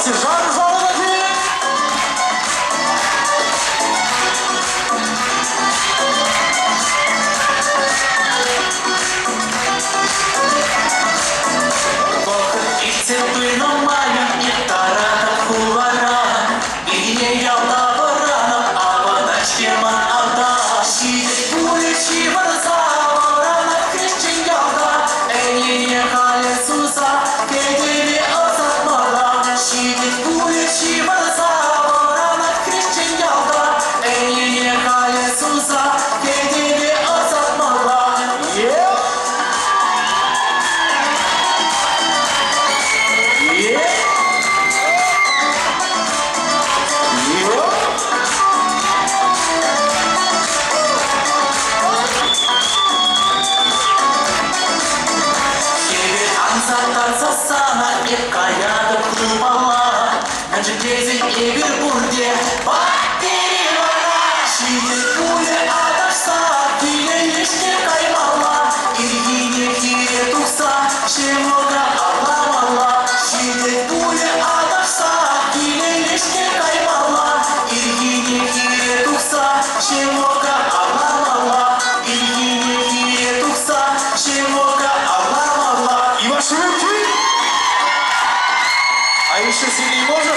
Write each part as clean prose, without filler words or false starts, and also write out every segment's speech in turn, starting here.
Сержант Володимир! А еще сильнее можно?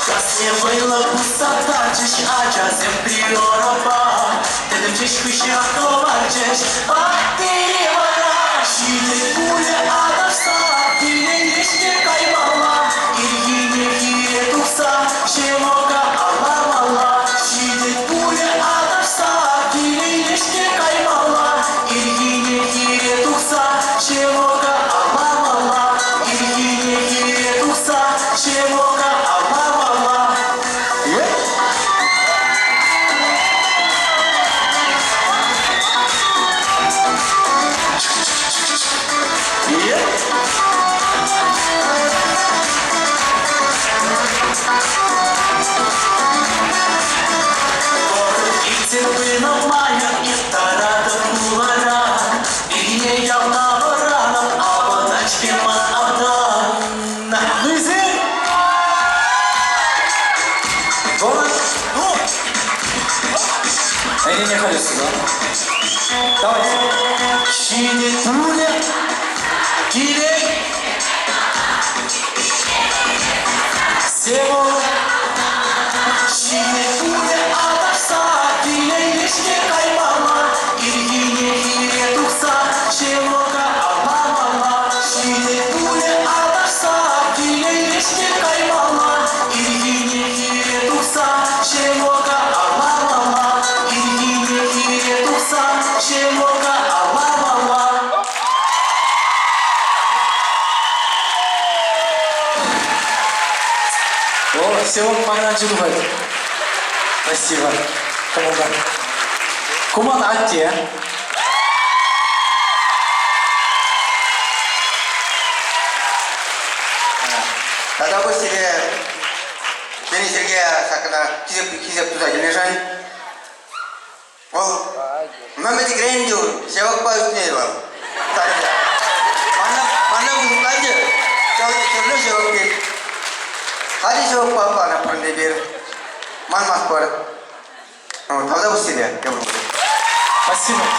Czasem była pustota, dziś, a czasem priorowa. Wtedy gdzieś wysiadkowa, gdzieś bateryjowała. Sidy kule, a nasz sad, ile nie kajmała. Ilgi nie tuksa, się moga, Allah, Allah. Sidy kule, a nasz sad, ile nie kajmała. Ilgi nie tuksa, się moga, Allah, Allah. Ilgi nie tuksa, się moga, Allah, Allah. Не колесо, да? Давайте. Şimdi Tuğle, Dilek, Sevo. Şimdi Tuğle atarsa, Dilek işte kaymama. İlgini tuksa, Şevoga Allah Allah. Şimdi Tuğle atarsa, Dilek işte kaymama. İlgini tuksa, Şevoga Allah Allah. İlgini tuksa, Şevoga Allah Allah. О, всего погнать бывает. Спасибо. Кому-то. Куман Атте. Тогда вы себе Бени Сергея сакына кизеп туза келешай. Ол Мамеди Грендю севак па үстіне бол. Мана бұзылайды. Түрлі севак бер. Хади севак па ана пырынды бер. Ман мас бар. Тогда вы себе. Спасибо.